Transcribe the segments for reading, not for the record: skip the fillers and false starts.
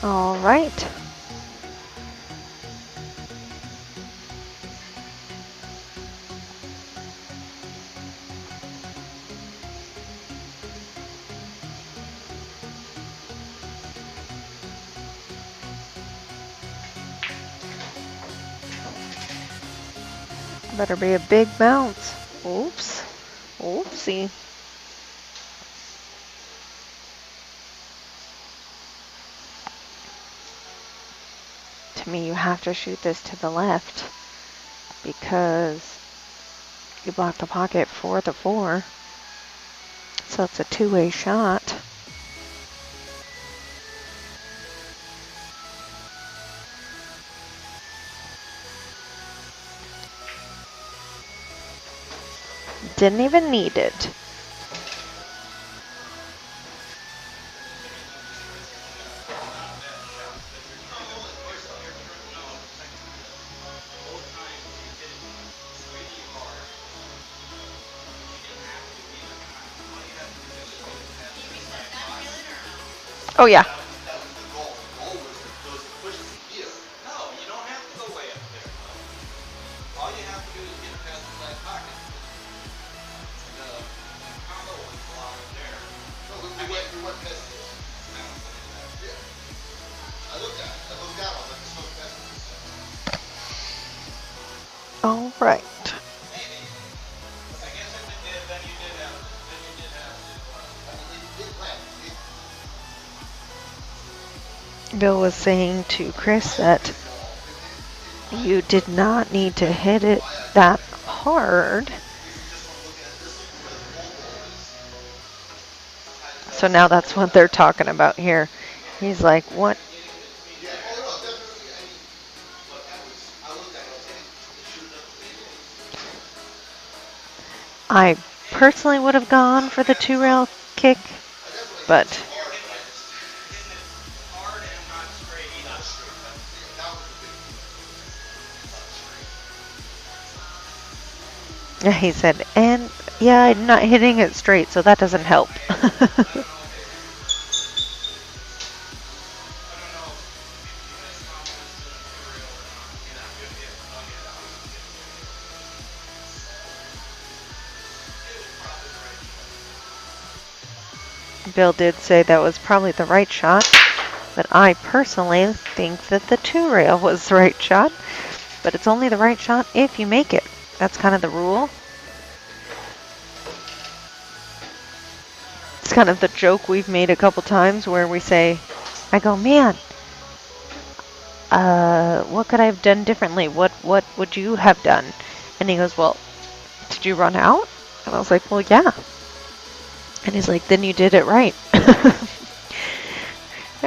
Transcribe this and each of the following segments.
All right. Better be a big bounce. Oops. Oopsie. To me, you have to shoot this to the left because you blocked the pocket for the 4. So it's a two-way shot. Didn't even need it. Oh yeah. All right. Bill was saying to Chris that you did not need to hit it that hard. So now that's what they're talking about here. He's like, what? I personally would have gone for the 2-rail kick, but he said, and yeah, I'm not hitting it straight, so that doesn't help. Bill did say that was probably the right shot, but I personally think that the 2-rail was the right shot, but it's only the right shot if you make it. That's kind of the rule. It's kind of the joke we've made a couple times where we say, I go, man, what could I have done differently? What would you have done? And he goes, well, did you run out? And I was like, well, yeah. And he's like, then you did it right.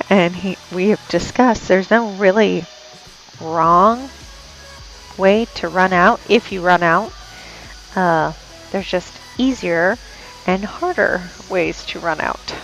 And we have discussed there's no really wrong way to run out if you run out. There's just easier and harder ways to run out.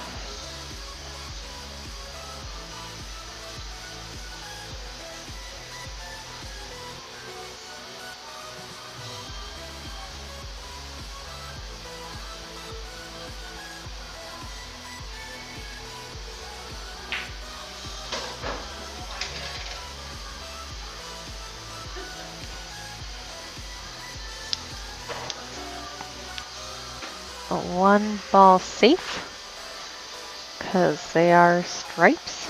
One ball safe because they are stripes.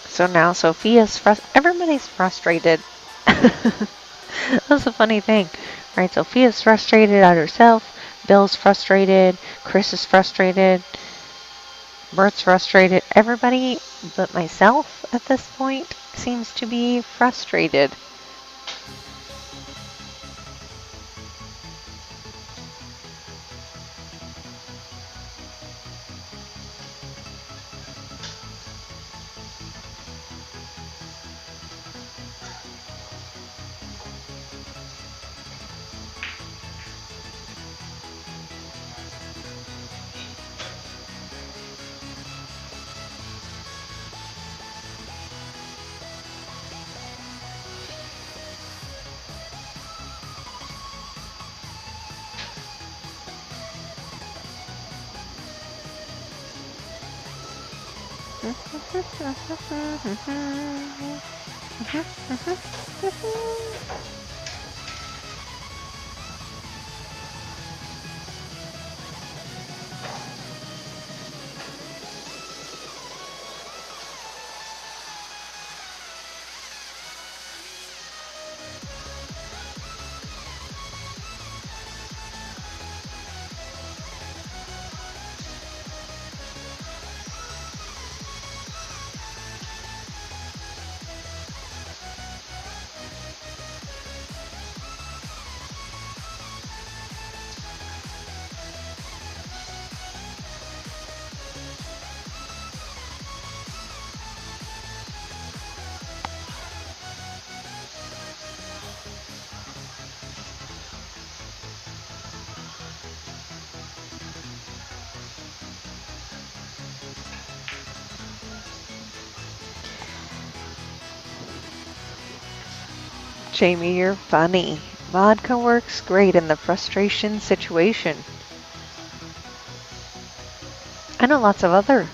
So now Sophia's everybody's frustrated. That's a funny thing, right? Sophia's frustrated at herself. Bill's frustrated. Chris is frustrated. Bert's frustrated. Everybody but myself at this point seems to be frustrated. Jamie, you're funny. Vodka works great in the frustration situation. I know lots of other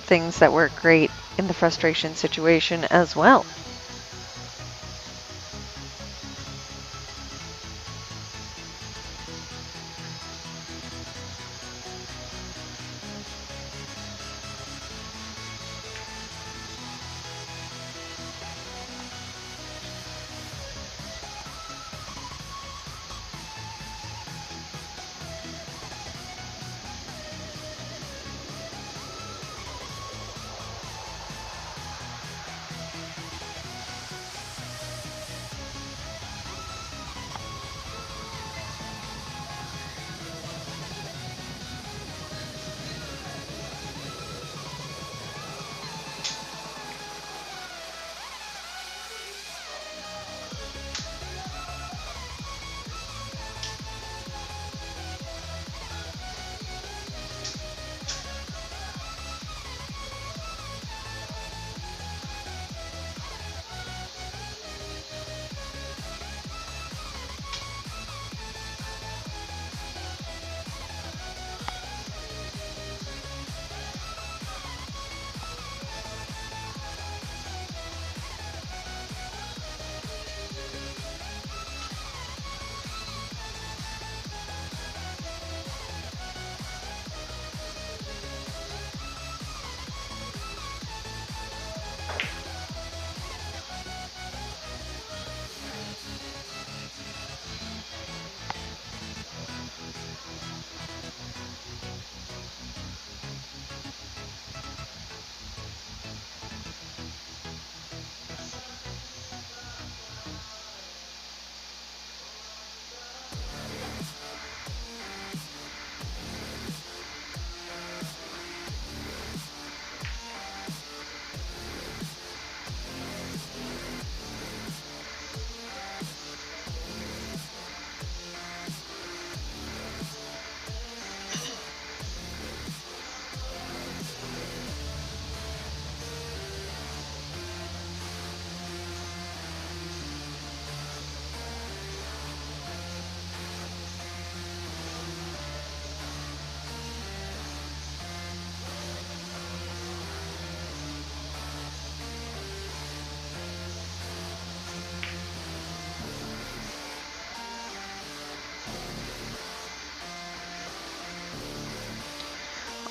things that work great in the frustration situation as well.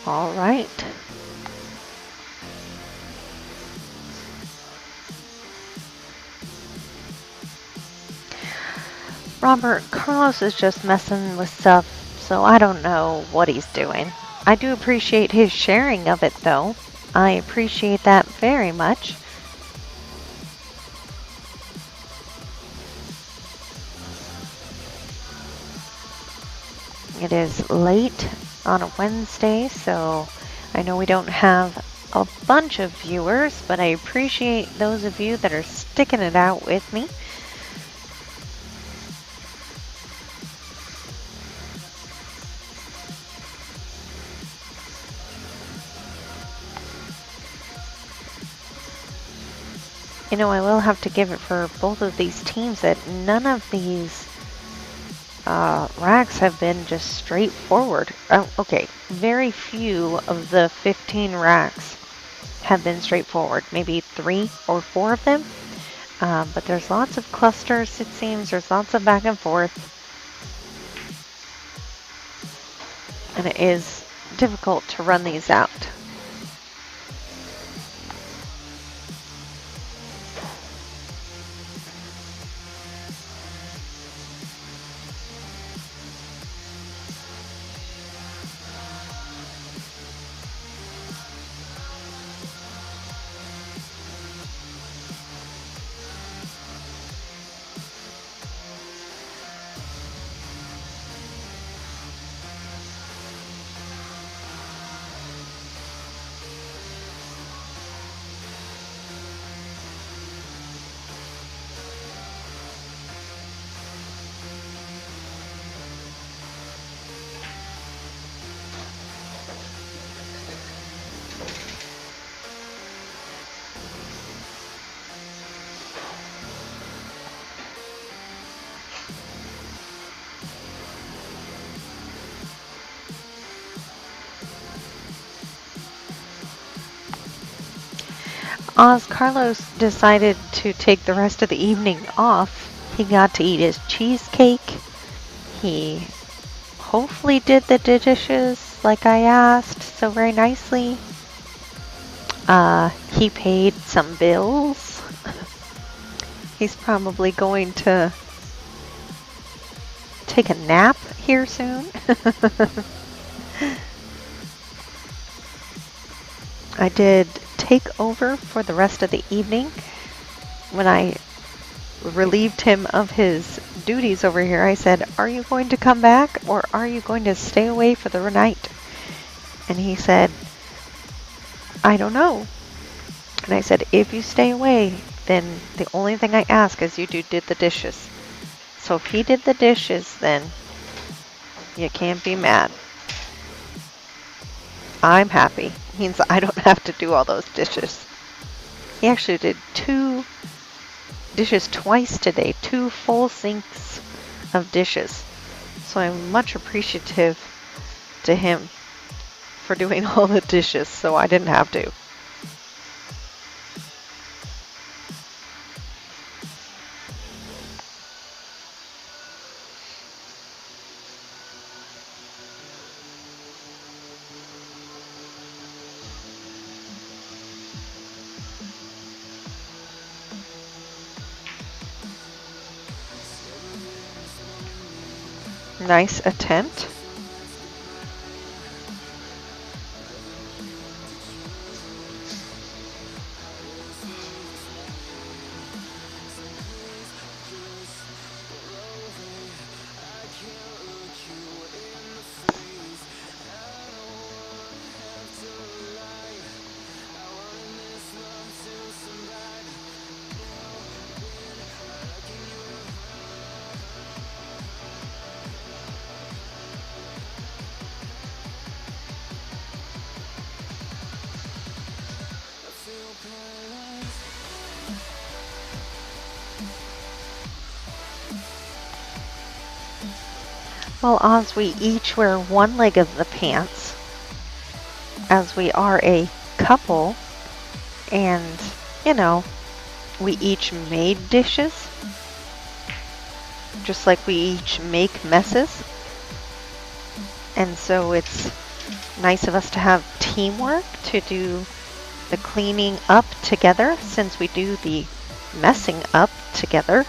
All right. Robert, Carlos is just messing with stuff, so I don't know what he's doing. I do appreciate his sharing of it, though. I appreciate that very much. It is late on a Wednesday, so I know we don't have a bunch of viewers, but I appreciate those of you that are sticking it out with me. You know, I will have to give it for both of these teams that none of these racks have been just straightforward. Oh, okay, very few of the 15 racks have been straightforward, maybe 3 or 4 of them. But there's lots of clusters, it seems. There's lots of back and forth. And it is difficult to run these out. Oz Carlos decided to take the rest of the evening off. He got to eat his cheesecake. He hopefully did the dishes like I asked so very nicely. He paid some bills. He's probably going to take a nap here soon. I did take over for the rest of the evening. When I relieved him of his duties over here, I said, "Are you going to come back or are you going to stay away for the night?" And he said, "I don't know." And I said, "If you stay away, then the only thing I ask is you did the dishes." So if he did the dishes, then you can't be mad. I'm happy. Means I don't have to do all those dishes. He actually did 2 dishes twice today, 2 full sinks of dishes. So I'm much appreciative to him for doing all the dishes so I didn't have to. Nice attempt. Well, Oz, we each wear one leg of the pants, as we are a couple, and, you know, we each made dishes, just like we each make messes. And so it's nice of us to have teamwork to do the cleaning up together, since we do the messing up together.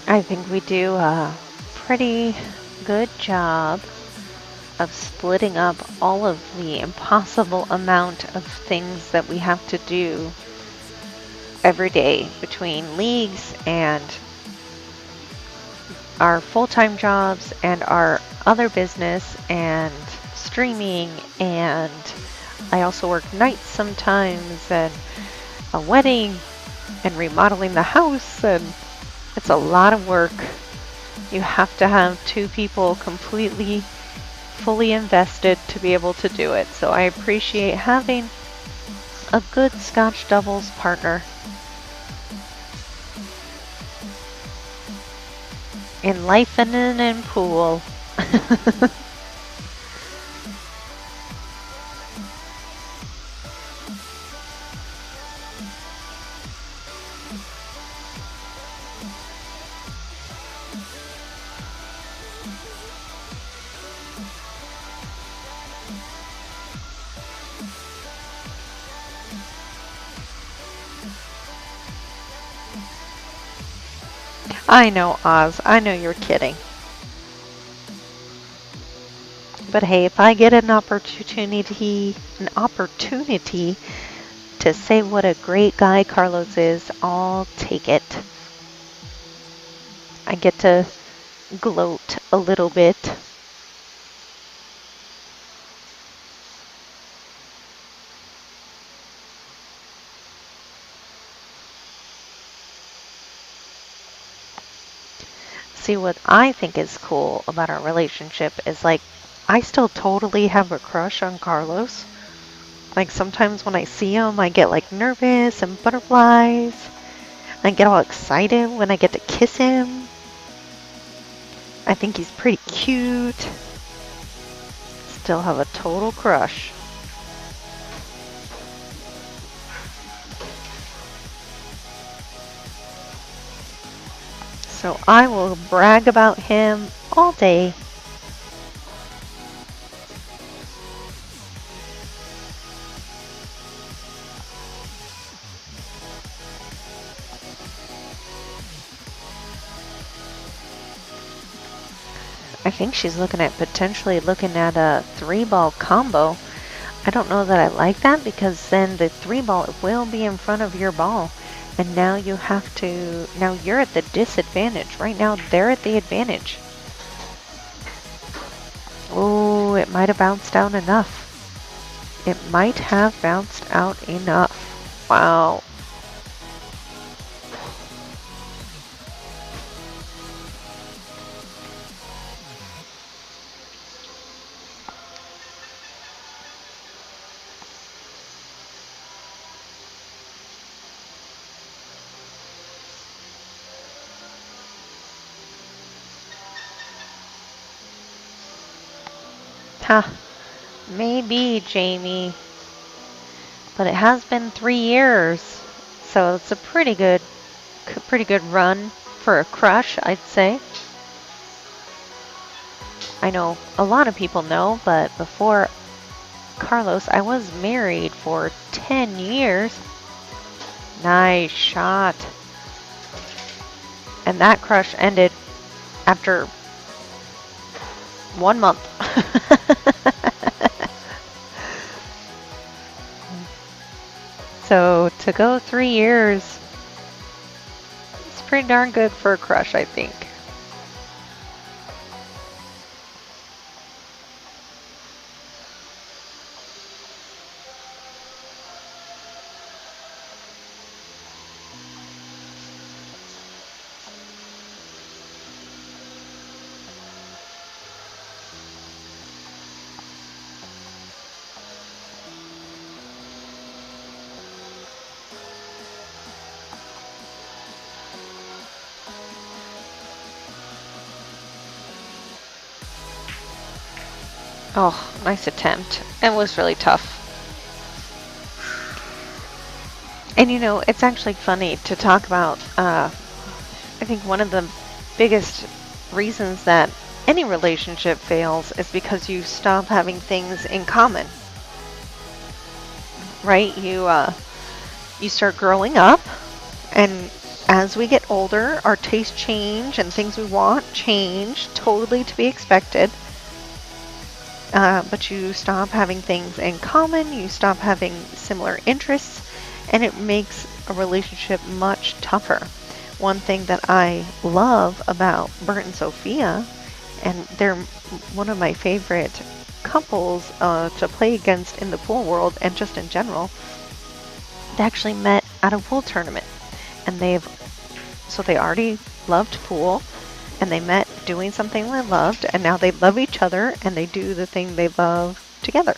I think we do a pretty good job of splitting up all of the impossible amount of things that we have to do every day between leagues and our full-time jobs and our other business and streaming, and I also work nights sometimes, and a wedding and remodeling the house, and it's a lot of work. You have to have two people completely, fully invested to be able to do it. So I appreciate having a good Scotch doubles partner. In life and in pool. I know, Oz. I know you're kidding. But hey, if I get an opportunity to say what a great guy Carlos is, I'll take it. I get to gloat a little bit. See, what I think is cool about our relationship is like, I still totally have a crush on Carlos. Like sometimes when I see him, I get like nervous and butterflies. I get all excited when I get to kiss him. I think he's pretty cute. Still have a total crush. So I will brag about him all day. I think she's potentially looking at a 3-ball combo. I don't know that I like that, because then the 3-ball will be in front of your ball. And now you're at the disadvantage. Right now, they're at the advantage. Oh, it might have bounced out enough. It might have bounced out enough. Wow. Huh. Maybe, Jamie. But it has been 3 years. So it's a pretty good run for a crush, I'd say. I know a lot of people know, but before Carlos, I was married for 10 years. Nice shot. And that crush ended after 1 month. So to go 3 years, it's pretty darn good for a crush, I think. Oh, nice attempt. It was really tough. And you know, it's actually funny to talk about. I think one of the biggest reasons that any relationship fails is because you stop having things in common. Right? You start growing up, and as we get older, our tastes change and things we want change, totally to be expected. But you stop having things in common, you stop having similar interests, and it makes a relationship much tougher. one thing that I love about Bert and Sophia, and they're one of my favorite couples to play against in the pool world and just in general. They actually met at a pool tournament, and so they already loved pool, and they met doing something they loved, and now they love each other and they do the thing they love together.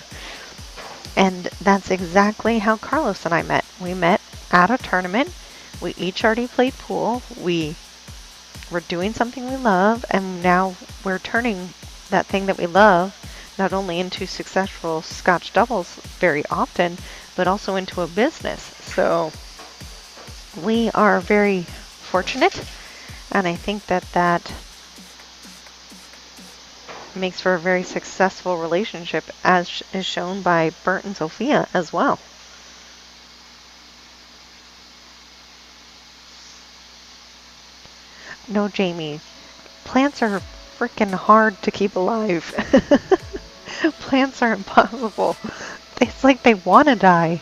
And that's exactly how Carlos and I met. We met at a tournament. We each already played pool. We were doing something we love, and now we're turning that thing that we love not only into successful Scotch doubles very often, but also into a business. So we are very fortunate, and I think that makes for a very successful relationship, as is shown by Bert and Sophia as well. No, Jamie, plants are freaking hard to keep alive. Plants are impossible. It's like they want to die.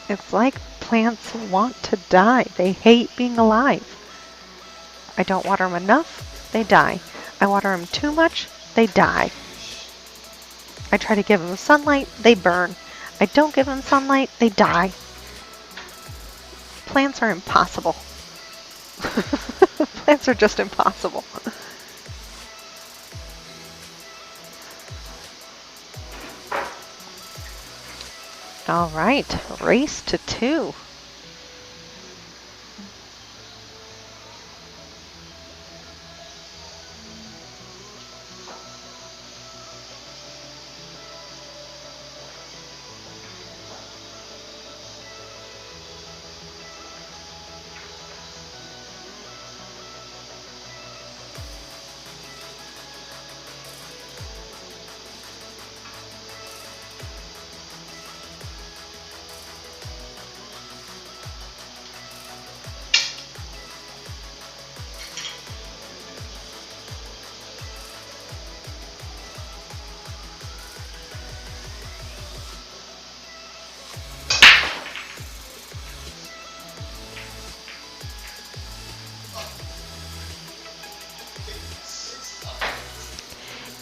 It's like plants want to die. They hate being alive. I don't water them enough, they die. I water them too much, they die. I try to give them sunlight, they burn. I don't give them sunlight, they die. Plants are impossible. Plants are just impossible. All right, race to 2.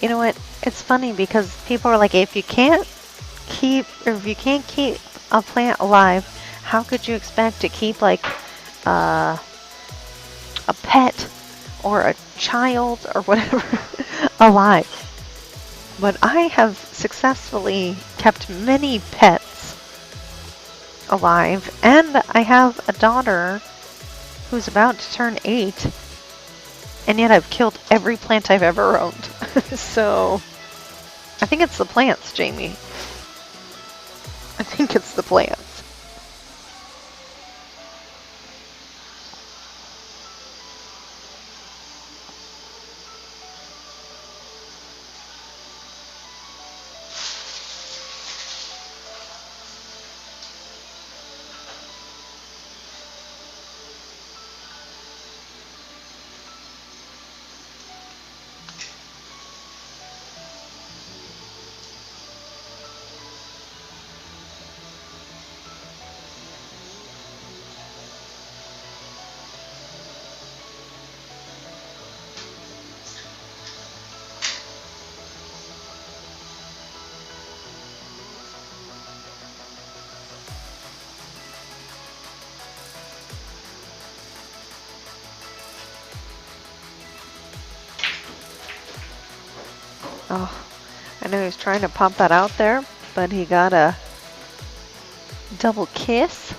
You know what? It's funny because people are like, if you can't keep a plant alive, how could you expect to keep like a pet or a child or whatever alive? But I have successfully kept many pets alive, and I have a daughter who's about to turn 8, and yet I've killed every plant I've ever owned. So I think it's the plants, Jamie. I think it's the plants. Oh, I know he was trying to pop that out there, but he got a double kiss.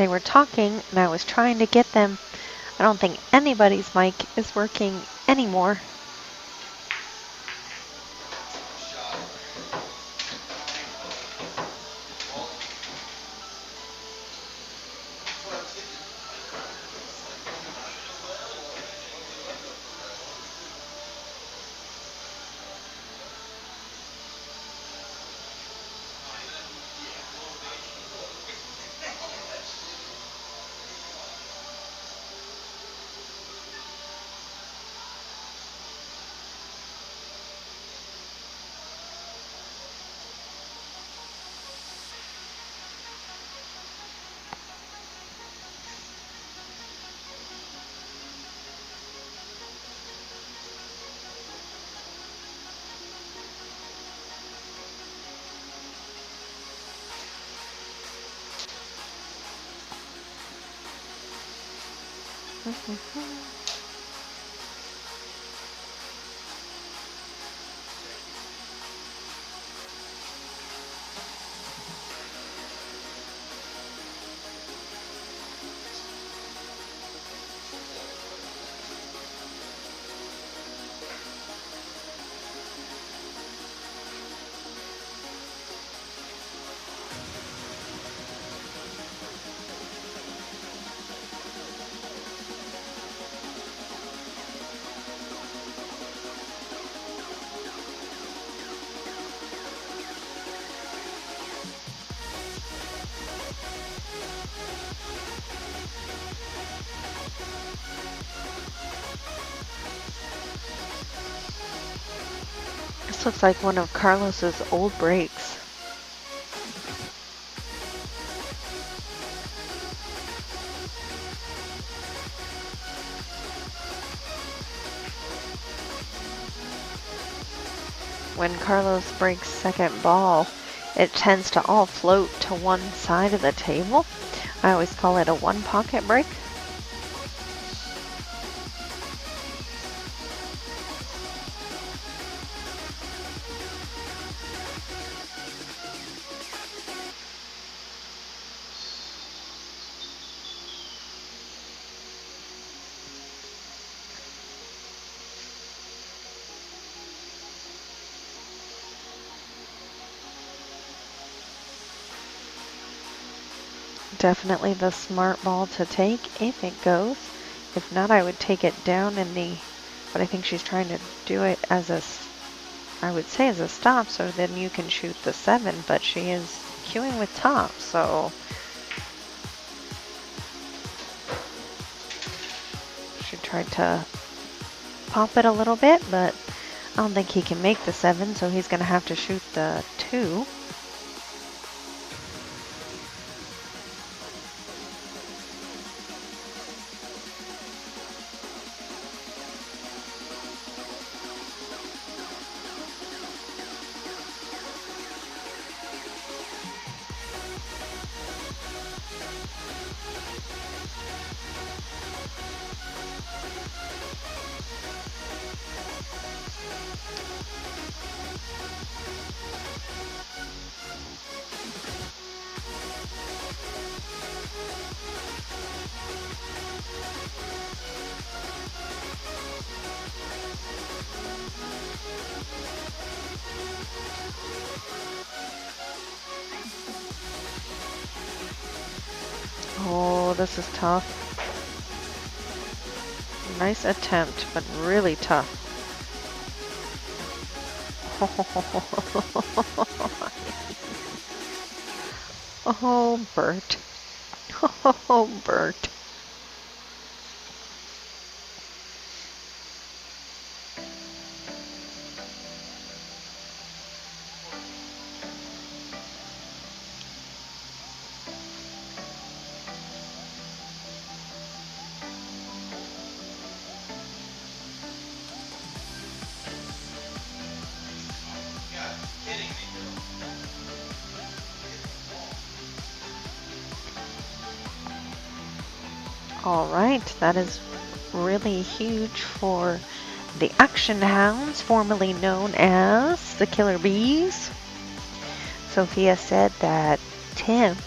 they were talking and I was trying to get them. I don't think anybody's mic is working anymore. This looks like one of Carlos's old brakes. When Carlos breaks second ball, it tends to all float to one side of the table. I always call it a one pocket break. Definitely the smart ball to take if it goes. If not, I would take it down in the, but I think she's trying to do it as a, I would say as a stop, so then you can shoot the 7, but she is queuing with top, so she tried to pop it a little bit, but I don't think he can make the 7, so he's going to have to shoot the 2. Oh, this is tough. Nice attempt, but really tough. Oh, Bert. Oh, Bert. All right, that is really huge for the Action Hounds, formerly known as the Killer Bees. Sophia said that Tim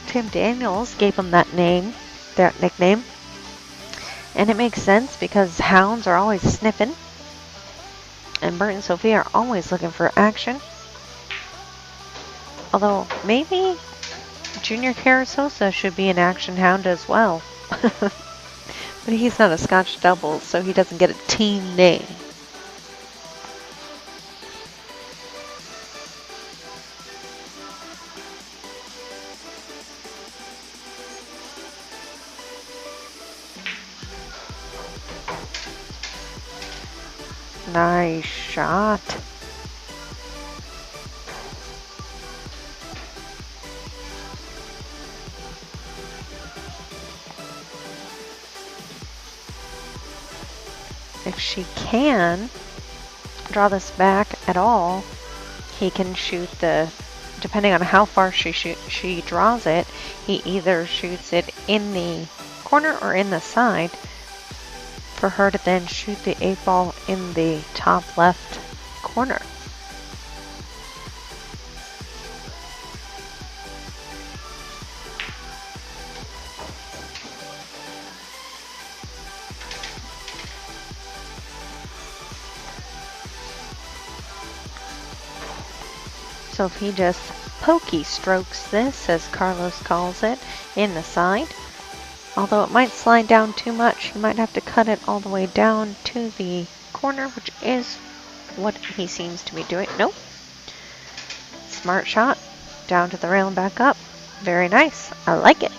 Tim Daniels gave him that name, that nickname. And it makes sense because hounds are always sniffing. And Bert and Sophia are always looking for action. Although, maybe Junior Carasosa should be an action hound as well. But he's not a Scotch double, so he doesn't get a team name. Nice shot. If she can draw this back at all, he can shoot the, depending on how far she draws it, he either shoots it in the corner or in the side for her to then shoot the 8-ball in the top left corner. So if he just pokey strokes this, as Carlos calls it, in the side, although it might slide down too much, he might have to cut it all the way down to the corner, which is what he seems to be doing. Nope. Smart shot. Down to the rail and back up. Very nice. I like it.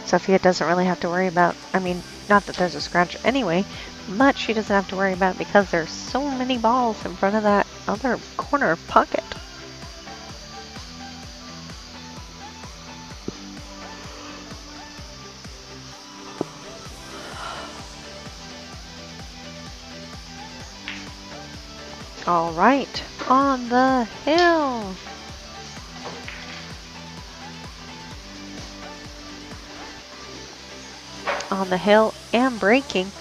Sophia doesn't really have to worry about, I mean, not that there's a scratch anyway, but she doesn't have to worry about it because there's so many balls in front of that other corner pocket. All right, on the hill. On the hill and breaking.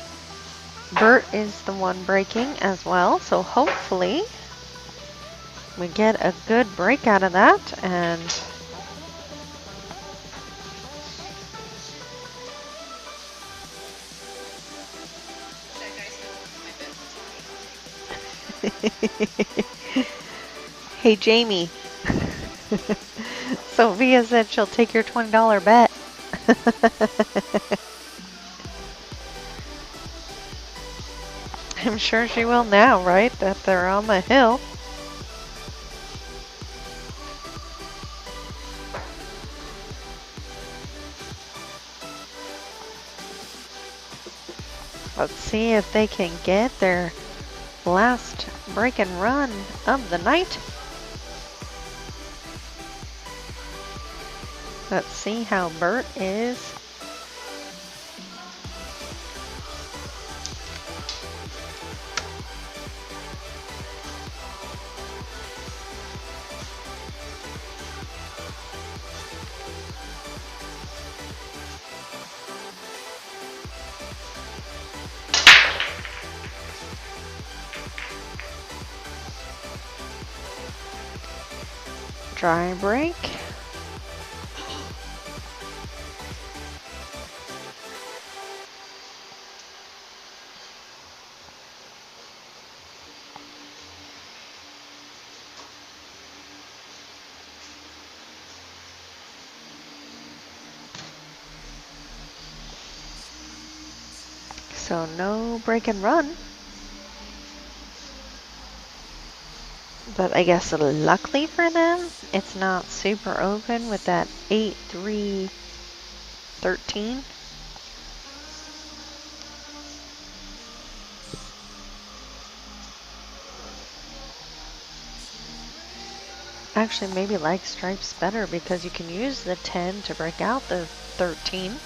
Bert is the one breaking as well, so hopefully we get a good break out of that. And hey Jamie, Sophia said she'll take your $20 bet. I'm sure she will now, right? That they're on the hill. Let's see if they can get their last break and run of the night. Let's see how Bert is. Dry break. So no break and run. But I guess luckily for them, it's not super open with that 8-3-13. Actually, maybe like stripes better because you can use the 10 to break out the 13.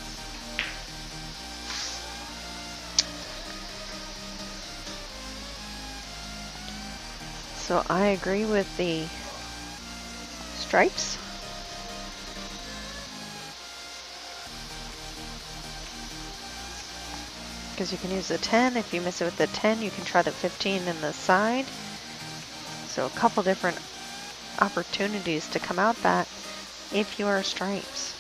So I agree with the stripes. Because you can use the 10. If you miss it with the 10, you can try the 15 in the side. So a couple different opportunities to come out that if you are stripes.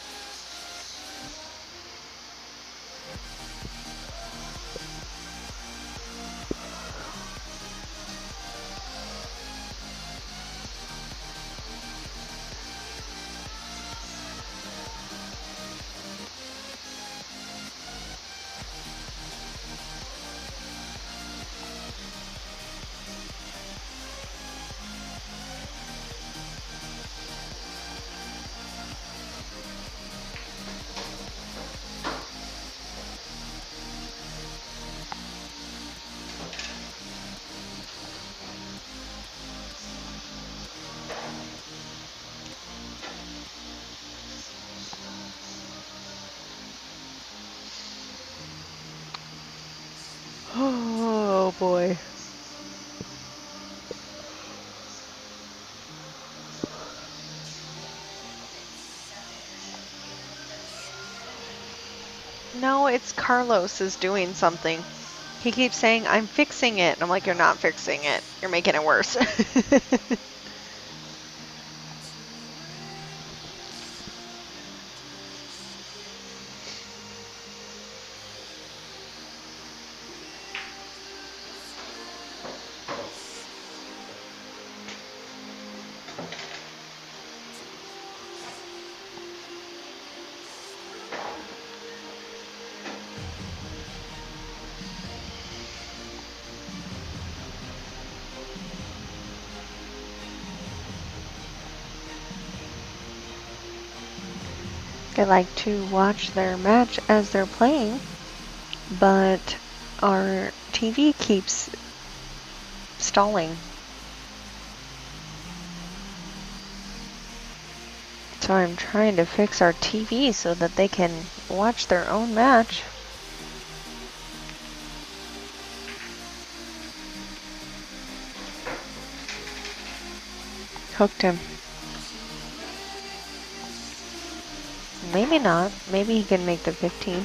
Oh boy. No, it's Carlos is doing something. He keeps saying, I'm fixing it. And I'm like, you're not fixing it. You're making it worse. I like to watch their match as they're playing, but our TV keeps stalling. So I'm trying to fix our TV so that they can watch their own match. Hooked him. Maybe not. Maybe he can make the 15.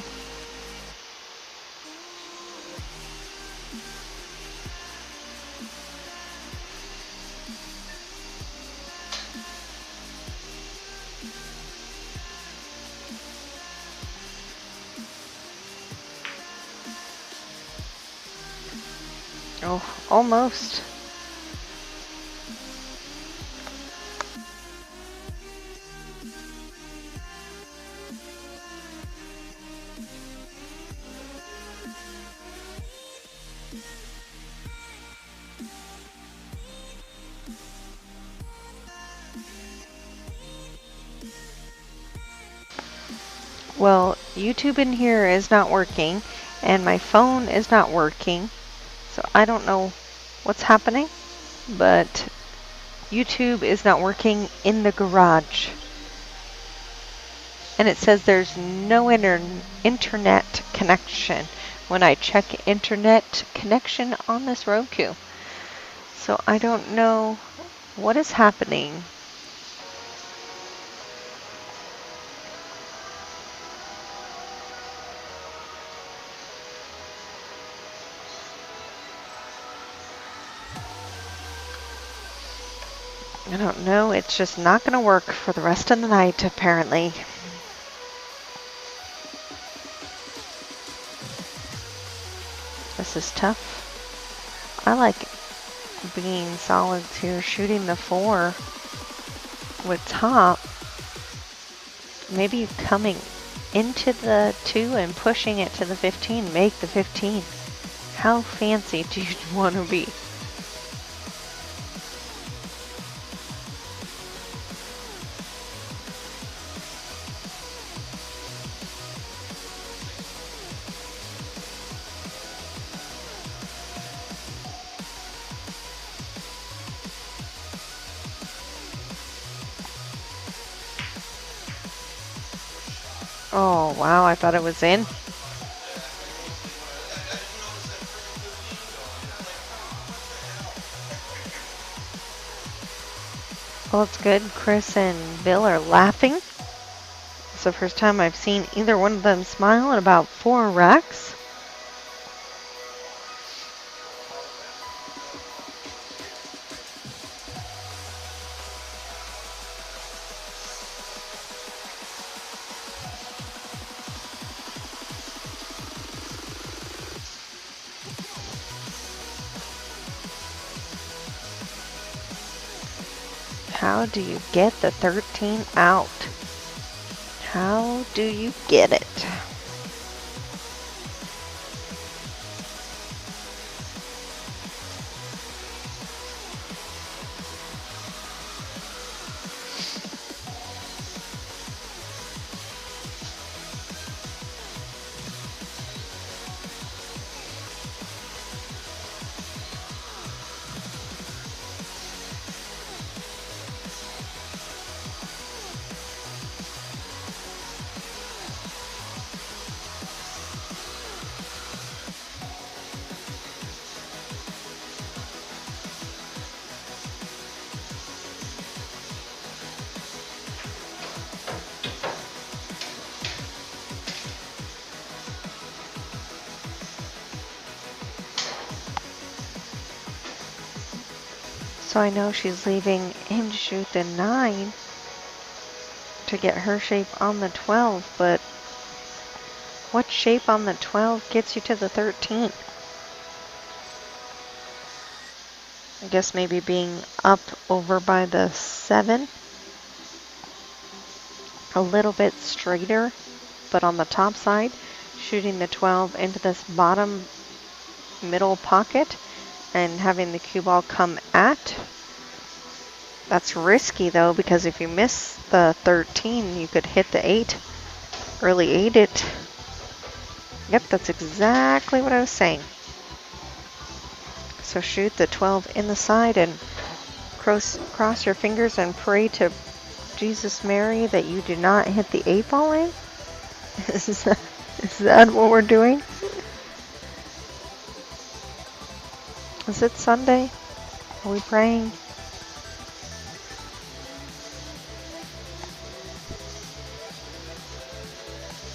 Oh, almost. Well, YouTube in here is not working, and my phone is not working, so I don't know what's happening, but YouTube is not working in the garage. And it says there's no internet connection when I check internet connection on this Roku. So I don't know what is happening. I don't know. It's just not going to work for the rest of the night, apparently. This is tough. I like being solids here, shooting the 4 with top. Maybe coming into the 2 and pushing it to the 15. Make the 15. How fancy do you want to be? Oh, wow, I thought it was in. Well, it's good. Chris and Bill are laughing. It's the first time I've seen either one of them smile in about 4 racks. How do you get the 13 out? How do you get it? So I know she's leaving him to shoot the 9 to get her shape on the 12, but what shape on the 12 gets you to the 13? I guess maybe being up over by the 7. A little bit straighter, but on the top side, shooting the 12 into this bottom middle pocket and having the cue ball come at. That's risky though, because if you miss the 13, you could hit the 8, early 8 it. Yep, that's exactly what I was saying. So shoot the 12 in the side and cross your fingers and pray to Jesus Mary that you do not hit the 8 ball in? Is that what we're doing? Is it Sunday? Are we praying?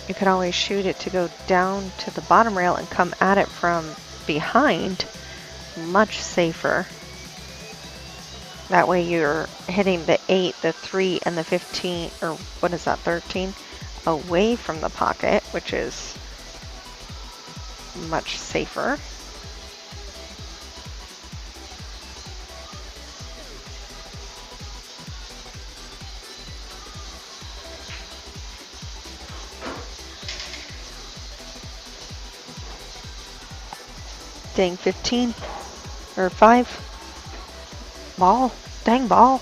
You could always shoot it to go down to the bottom rail and come at it from behind. Much safer. That way you're hitting the 8, the 3, and the 15, or what is that, 13, away from the pocket, which is much safer. Dang, 15 or 5. Ball. Dang ball.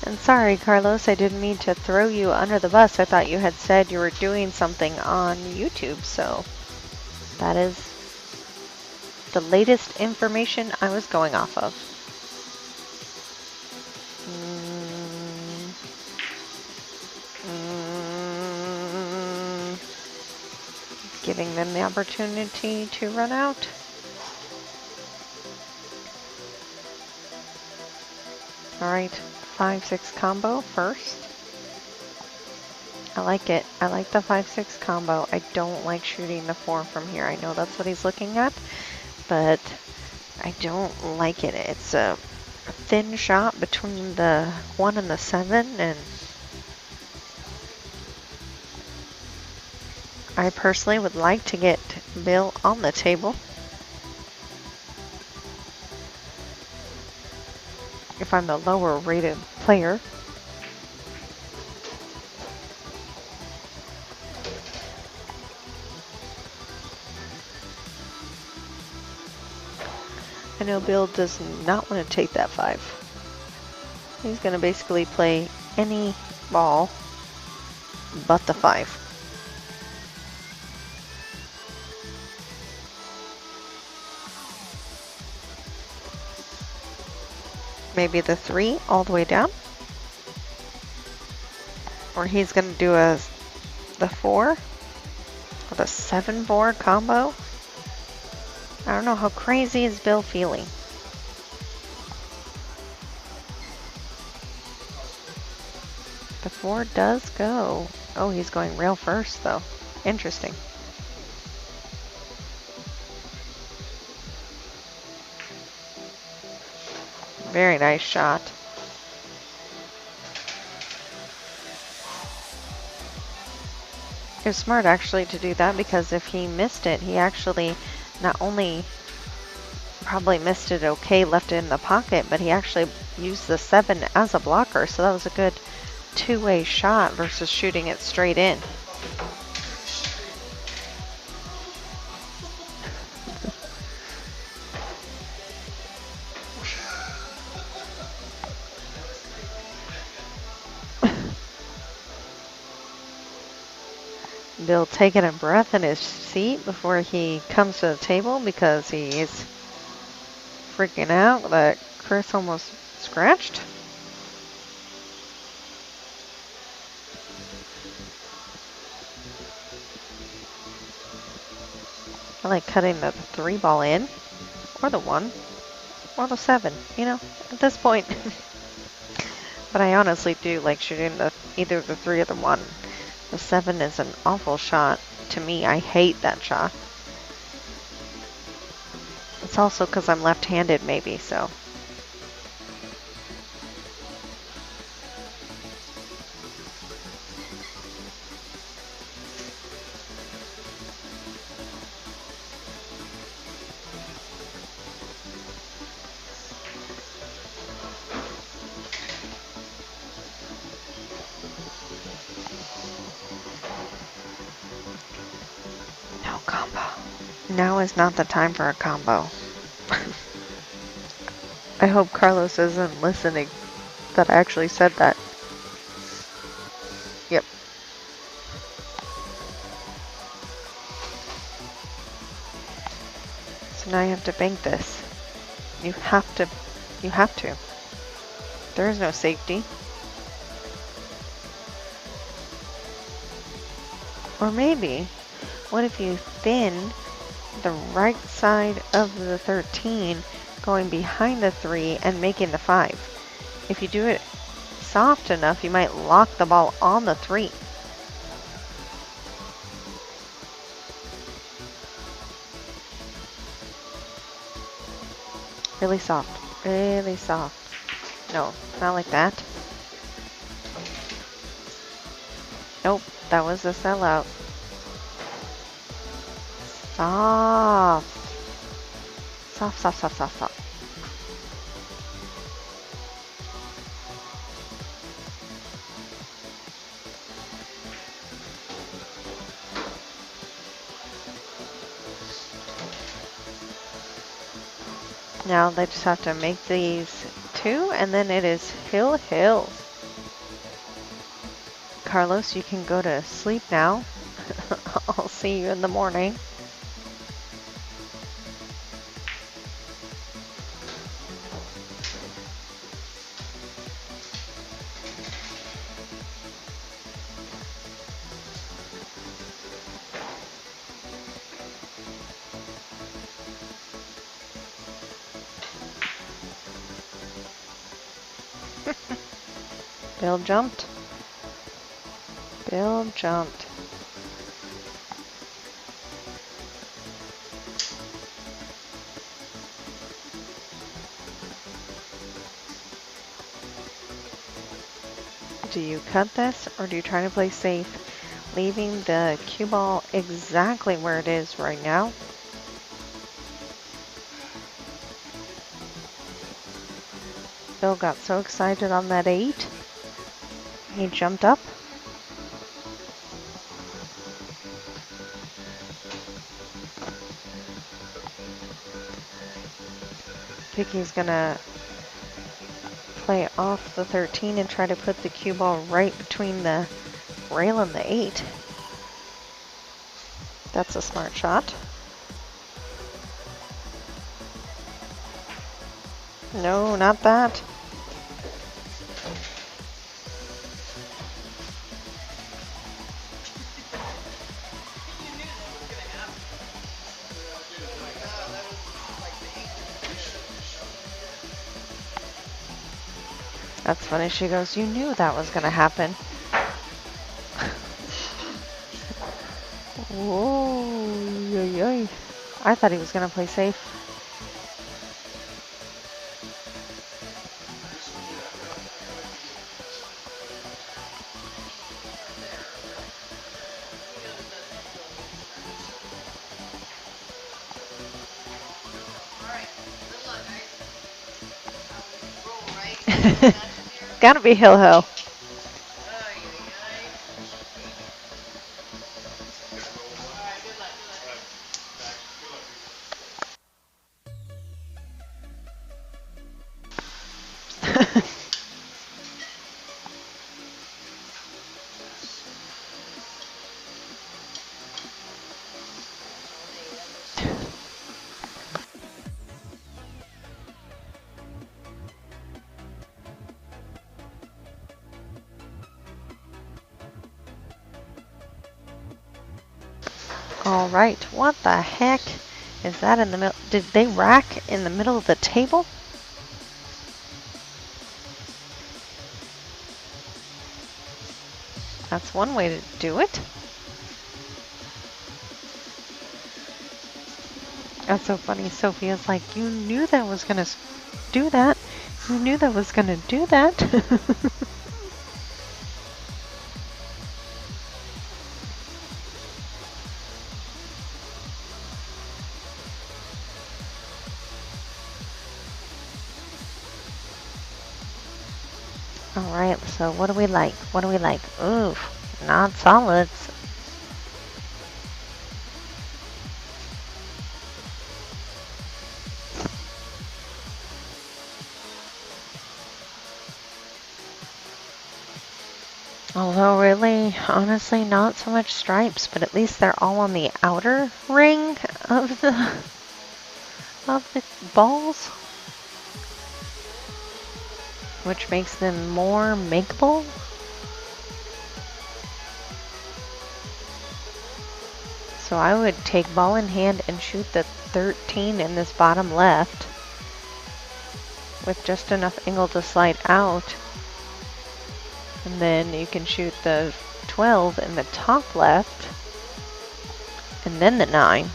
And sorry, Carlos, I didn't mean to throw you under the bus. I thought you had said you were doing something on YouTube, so that is the latest information I was going off of. Giving them the opportunity to run out. All right, 5-6 combo first. I like it. I like the 5-6 combo. I don't like shooting the 4 from here. I know that's what he's looking at, but I don't like it. It's a thin shot between the 1 and the 7, and I personally would like to get Bill on the table. If I'm the lower rated player. I know Bill does not want to take that 5. He's going to basically play any ball but the 5. Maybe the 3 all the way down. Or he's going to do the 4 with a 7-4 combo. I don't know, how crazy is Bill feeling? The 4 does go. Oh, he's going rail first though. Interesting. Very nice shot. It was smart actually to do that, because if he missed it, he actually not only probably missed it okay, left it in the pocket, but he actually used the 7 as a blocker. So that was a good two-way shot versus shooting it straight in. Bill taking a breath in his seat before he comes to the table, because he is freaking out that Chris almost scratched. I like cutting the 3 ball in, or the 1, or the 7, you know, at this point. But I honestly do like shooting either the 3 or the 1. The 7 is an awful shot to me. I hate that shot. It's also because I'm left-handed, maybe, so. No combo. Now is not the time for a combo. I hope Carlos isn't listening that I actually said that. Yep. So now you have to bank this. You have to. You have to. There is no safety. Or maybe, what if you thin the right side of the 13, going behind the 3 and making the 5? If you do it soft enough, you might lock the ball on the 3. Really soft. Really soft. No, not like that. Nope, that was a sellout. Soft. Soft, soft, soft, soft, soft. Now they just have to make these 2, and then it is hill. Carlos, you can go to sleep now. I'll see you in the morning. Bill jumped. Bill jumped. Do you cut this, or do you try to play safe, leaving the cue ball exactly where it is right now? Bill got so excited on that 8. He jumped up. Vicky's gonna play off the 13 and try to put the cue ball right between the rail and the 8. That's a smart shot. No, not that. That's funny. She goes, "You knew that was going to happen." Whoa, yoy, yoy. I thought he was going to play safe. Gotta be Hill Hill. All right, what the heck is that in the middle? Did they rack in the middle of the table? That's one way to do it. That's so funny. Sophia's like, you knew that was gonna do that. You knew that was gonna do that. All right, so what do we like? What do we like? Oof, not solids. Although really, honestly, not so much stripes, but at least they're all on the outer ring of the balls, which makes them more makeable. So I would take ball in hand and shoot the 13 in this bottom left with just enough angle to slide out. And then you can shoot the 12 in the top left, and then the 9.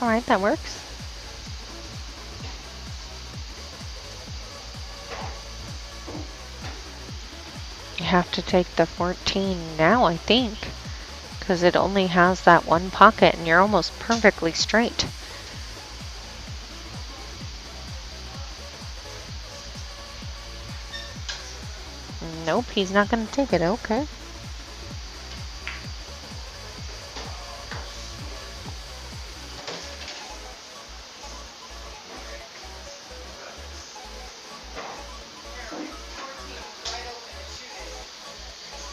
Alright, that works. You have to take the 14 now, I think, because it only has that one pocket and you're almost perfectly straight. Nope, he's not going to take it. Okay.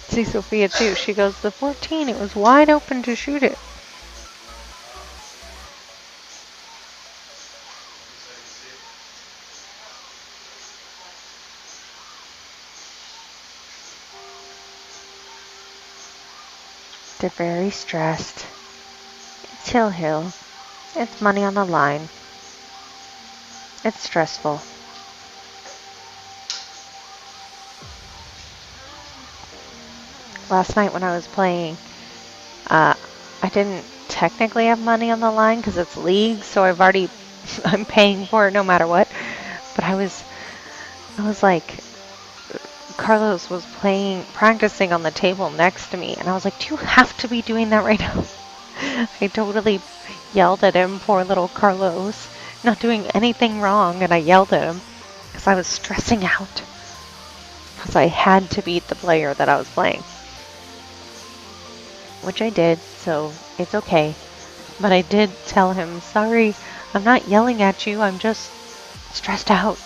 See Sophia too. She goes, the 14, it was wide open to shoot it. They're very stressed. It's Hill Hill. It's money on the line. It's stressful. Last night when I was playing, I didn't technically have money on the line because it's league, so I'm paying for it no matter what. But I was like, Carlos was practicing on the table next to me, and I was like, do you have to be doing that right now? I totally yelled at him, poor little Carlos, not doing anything wrong, and I yelled at him because I was stressing out because I had to beat the player that I was playing. Which I did, so it's okay. But I did tell him, sorry, I'm not yelling at you, I'm just stressed out.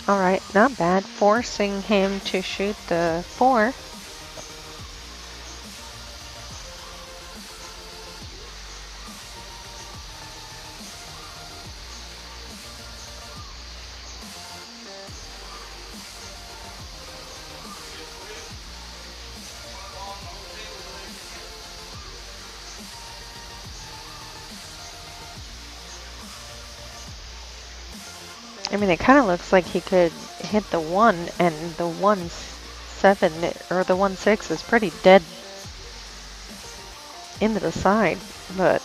Alright, not bad. Forcing him to shoot the 4. I mean, it kind of looks like he could hit the 1, and the 1-7 or the 1-6 is pretty dead into the side, but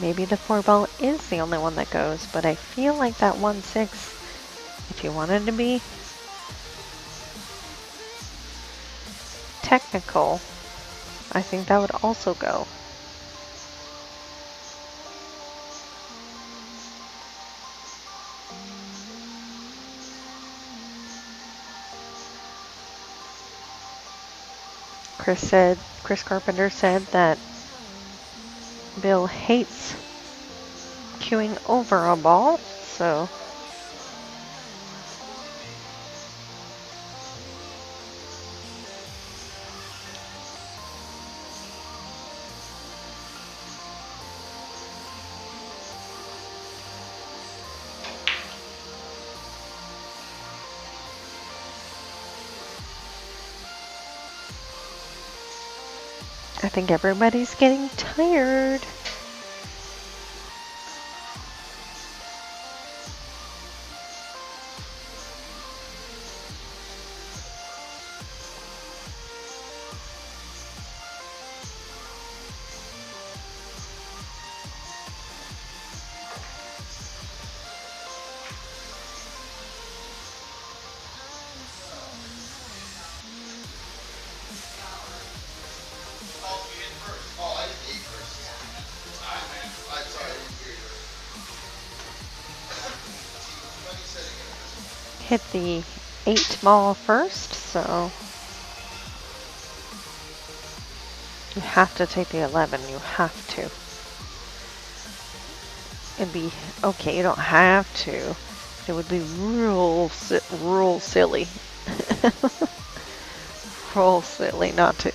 maybe the 4 ball is the only one that goes. But I feel like that 1-6, if you wanted to be technical, I think that would also go. Chris Carpenter said that Bill hates queuing over a ball, so I think everybody's getting tired. Hit the 8 ball first, so you have to take the 11. You have to. It'd be okay. You don't have to. It would be real silly. Real silly not to.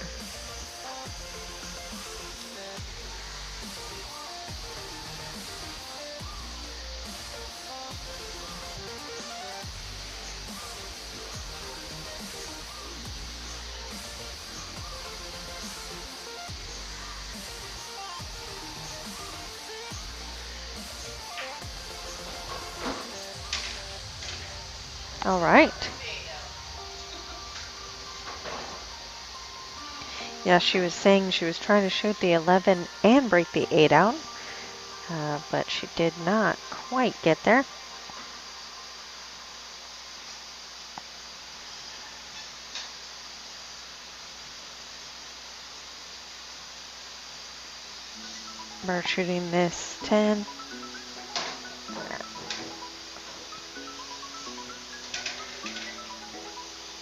All right. Yeah, she was saying she was trying to shoot the 11 and break the 8 out, but she did not quite get there. We're shooting this 10.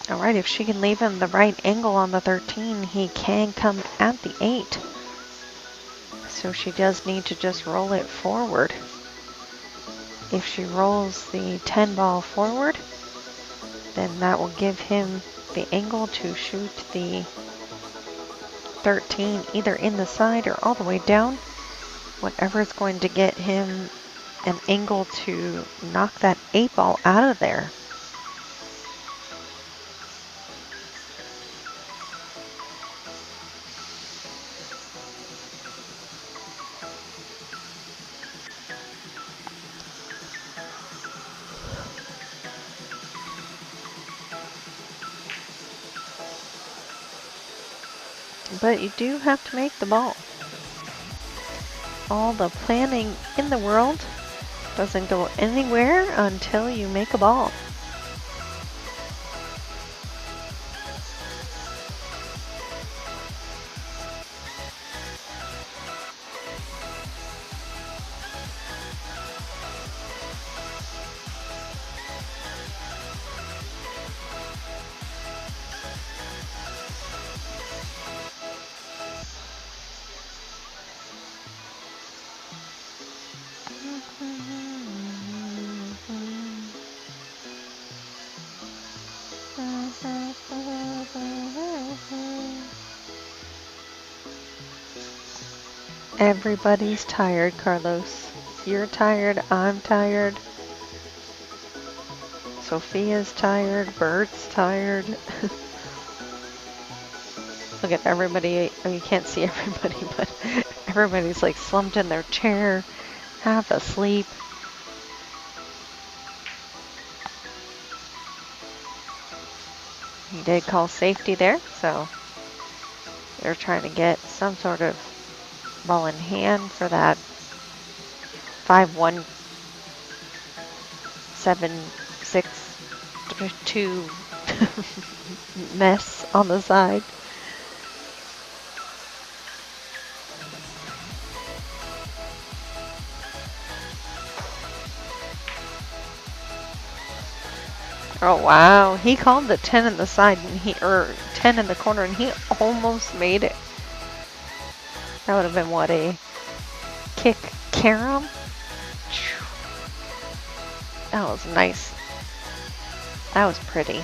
All right, if she can leave him the right angle on the 13, he can come at the 8. So she does need to just roll it forward. If she rolls the 10 ball forward, then that will give him the angle to shoot the 13 either in the side or all the way down. Whatever is going to get him an angle to knock that 8 ball out of there. But you do have to make the ball. All the planning in the world doesn't go anywhere until you make a ball. Everybody's tired, Carlos. You're tired, I'm tired. Sophia's tired, Bert's tired. Look at everybody. Oh, you can't see everybody, but Everybody's like slumped in their chair, half asleep. He did call safety there, so they're trying to get some sort of ball in hand for that 5-1-7-6-2 mess on the side. Oh wow, he called the 10 in the side and 10 in the corner, and he almost made it. That would have been what, a kick carom? That was nice. That was pretty.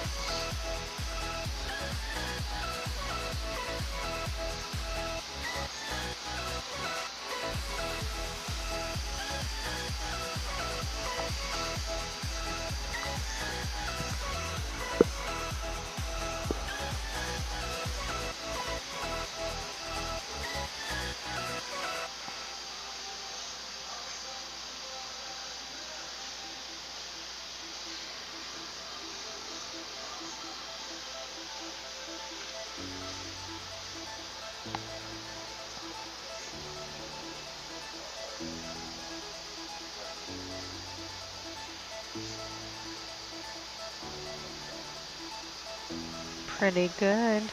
Pretty good.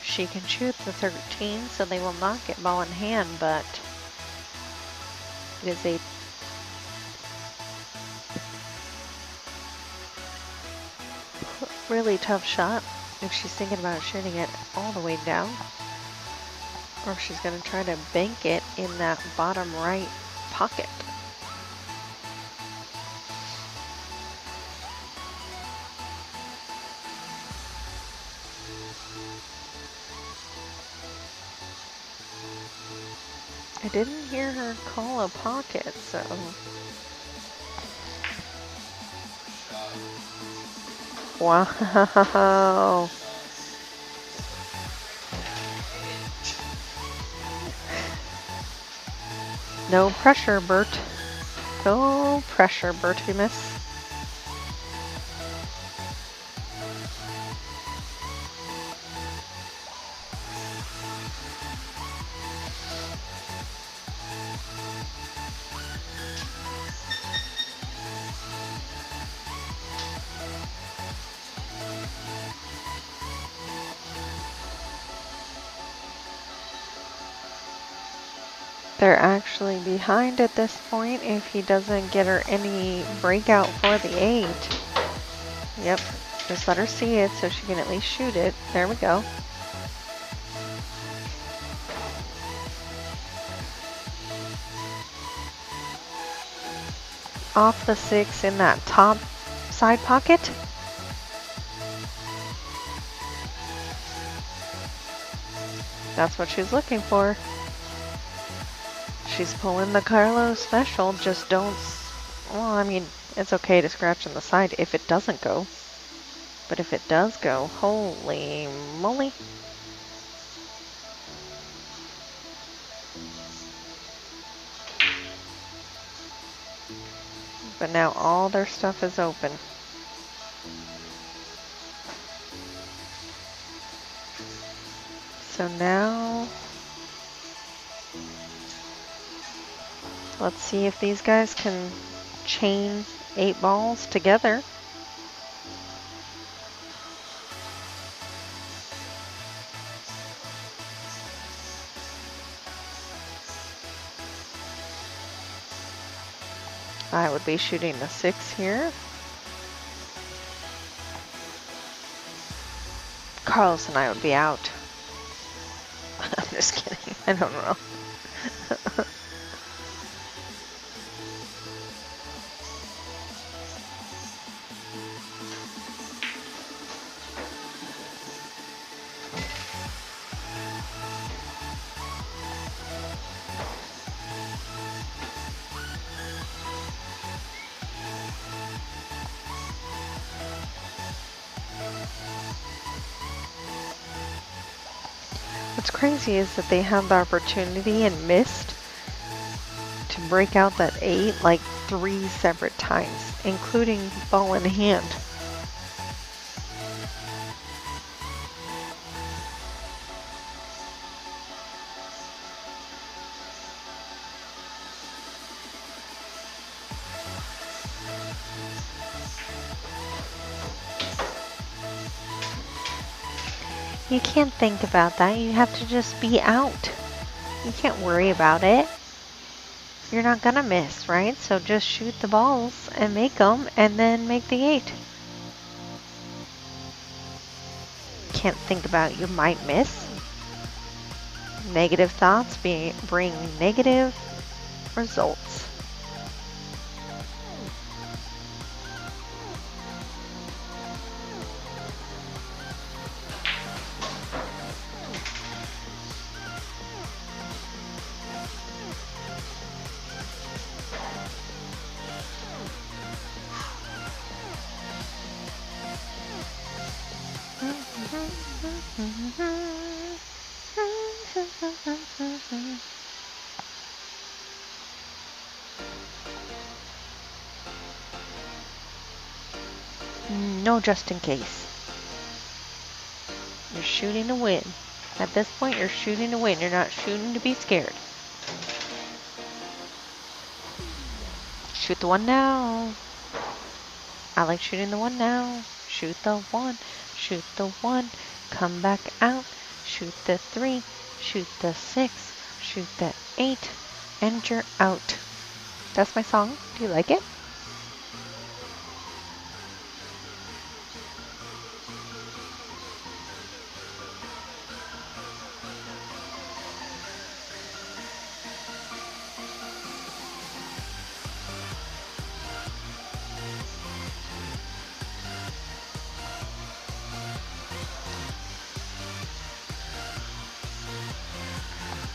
She can shoot the 13, so they will not get ball in hand, but it is a really tough shot if she's thinking about shooting it all the way down, or if she's going to try to bank it in that bottom right pocket. I didn't hear her call a pocket, so... Wow! No pressure, Bert. No pressure, Bertimus. They're actually behind at this point if he doesn't get her any breakout for the 8. Yep, just let her see it so she can at least shoot it. There we go. Off the 6 in that top side pocket. That's what she's looking for. She's pulling the Carlo special, just don't, well, I mean, it's okay to scratch on the side if it doesn't go. But if it does go, holy moly. But now all their stuff is open. So now, let's see if these guys can chain 8 balls together. I would be shooting the 6 here. Carlos and I would be out. I'm just kidding. I don't know. What's crazy is that they had the opportunity and missed to break out that 8 like 3 separate times, including ball in hand. You can't think about that. You have to just be out. You can't worry about it. You're not gonna miss, right? So just shoot the balls and make them, and then make the 8. Can't think about you might miss. Negative thoughts bring negative results. No, just in case. You're shooting to win. At this point, you're shooting to win. You're not shooting to be scared. Shoot the 1 now. I like shooting the 1 now. Shoot the 1. Shoot the 1. Come back out. Shoot the 3. Shoot the 6. Shoot the 8. And you're out. That's my song. Do you like it?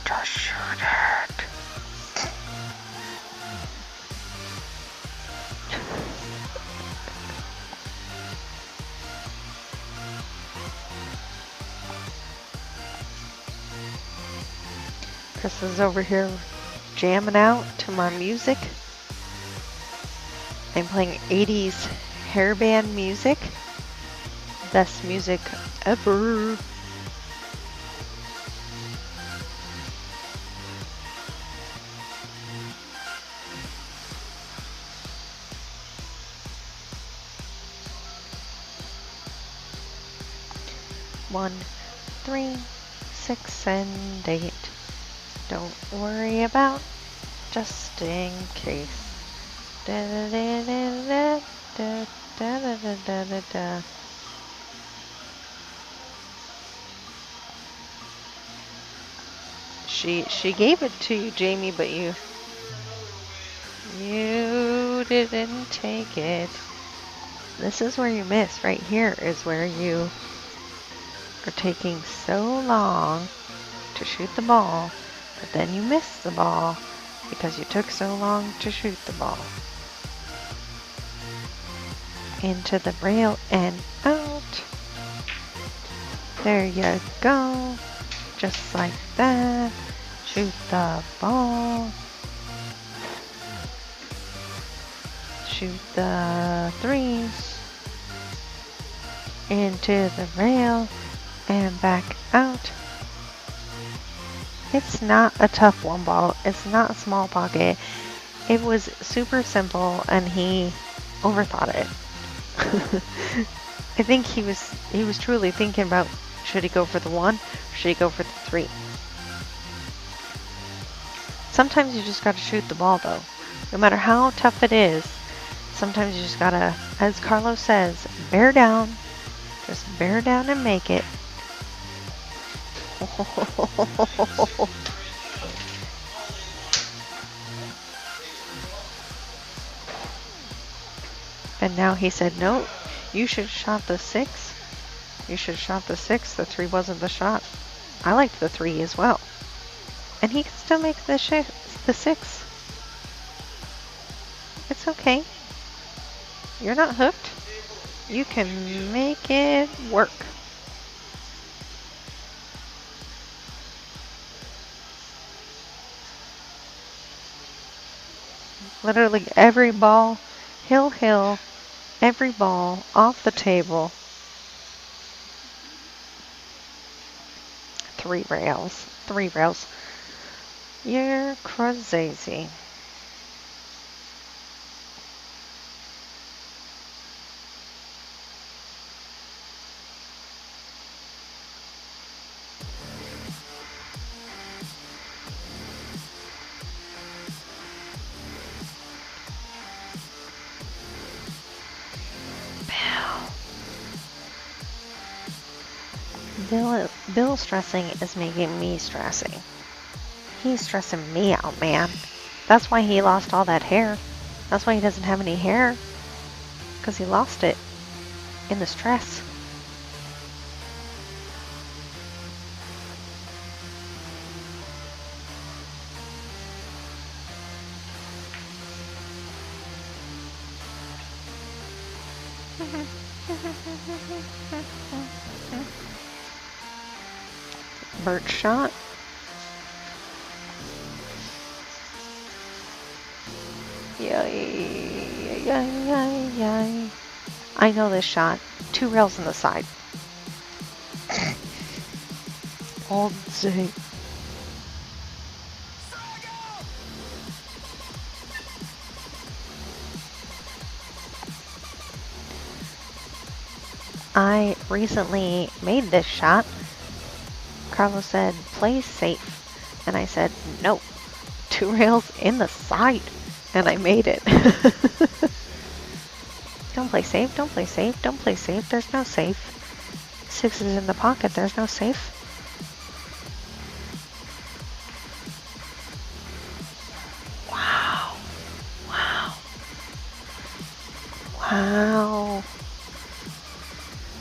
Just shoot it. Chris is over here jamming out to my music. I'm playing 80s hairband music. Best music ever. One, 3, 6, and 8. Don't worry about, just in case. Da da da da da da da da da da. She gave it to you, Jamie, but you didn't take it. This is where you miss. Right here is where you are taking so long to shoot the ball, but then you miss the ball because you took so long to shoot the ball. Into the rail and out. There you go. Just like that. Shoot the ball. Shoot the 3s. Into the rail and back out. It's not a tough 1 ball. It's not a small pocket. It was super simple and he overthought it. I think he was truly thinking about, should he go for the 1 or should he go for the 3? Sometimes you just gotta shoot the ball though. No matter how tough it is, sometimes you just gotta, as Carlos says, bear down. Just bear down and make it. And now he said, no, you should have shot the 6. You should have shot the 6. The 3 wasn't the shot. I liked the 3 as well. And he can still make the 6. It's okay. You're not hooked. You can make it work. Literally every ball, hill, every ball off the table. 3 rails. 3 rails. You're crazy. Bill stressing is making me stressing. He's stressing me out, man. That's why he lost all that hair. That's why he doesn't have any hair. Because he lost it in the stress. Bird shot. Yay. I know this shot. 2 rails on the side. All day. I recently made this shot. Carlos said, play safe. And I said, no. 2 rails in the side. And I made it. Don't play safe, don't play safe, don't play safe. There's no safe. 6 is in the pocket. There's no safe. Wow.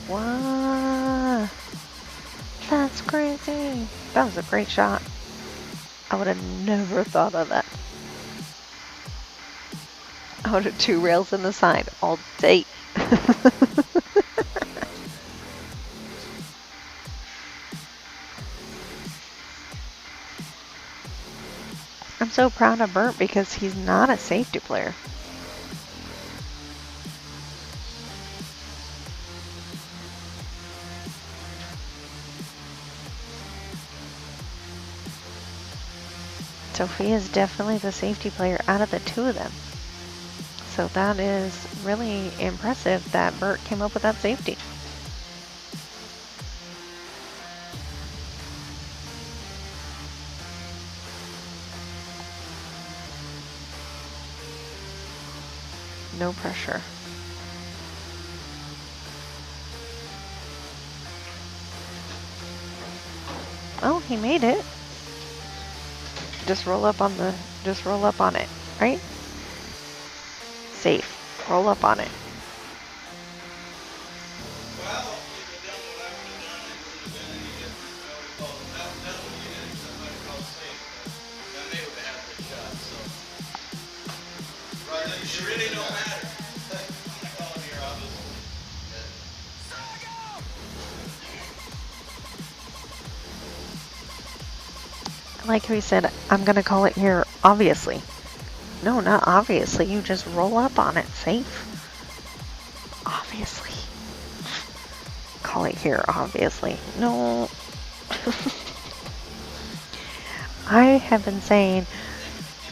Wow. That's crazy. That was a great shot. I would have never thought of that. I would have 2 rails in the side all day. I'm so proud of Bert because he's not a safety player. Sophia is definitely the safety player out of the 2 of them. So that is really impressive that Bert came up with that safety. No pressure. Oh, he made it. Just roll up on it, right? Safe. Roll up on it. Like he said, I'm gonna call it here, obviously. No, not obviously. You just roll up on it. Safe. Obviously. Call it here, obviously. No. I have been saying,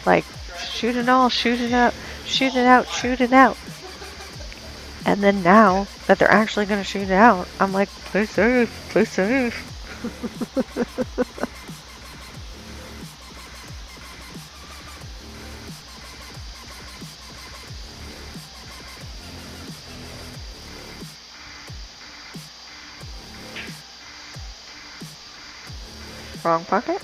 like, shoot it all, shoot it up, shoot it out, shoot it out. And then now that they're actually gonna shoot it out, I'm like, play safe, play safe. Wrong pocket.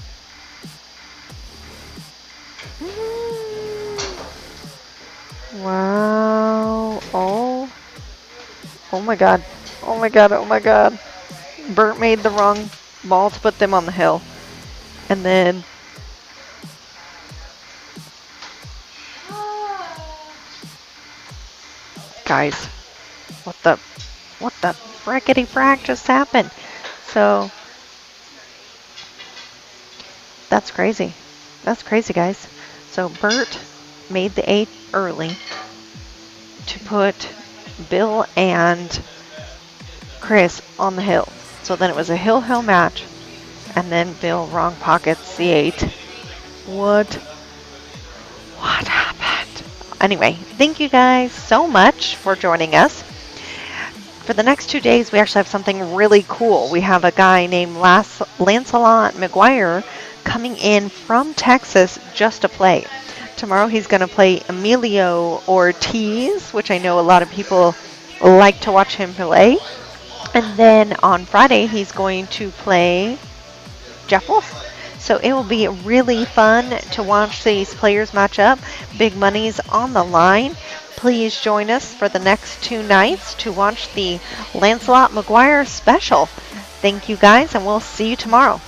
Wow. Oh my god. Oh my god. Oh my god. Bert made the wrong ball to put them on the hill. And then guys, what the frackety frack just happened? So that's crazy. That's crazy, guys. So Bert made the 8 early to put Bill and Chris on the hill. So then it was a hill match, and then Bill wrong pockets the 8. What happened? Anyway, thank you guys so much for joining us. For the next 2 days, we actually have something really cool. We have a guy named Lancelot McGuire coming in from Texas just to play. Tomorrow he's going to play Emilio Ortiz, which I know a lot of people like to watch him play. And then on Friday, he's going to play Jeff Wolf. So it will be really fun to watch these players match up. Big money's on the line. Please join us for the next 2 nights to watch the Lancelot McGuire special. Thank you guys, and we'll see you tomorrow.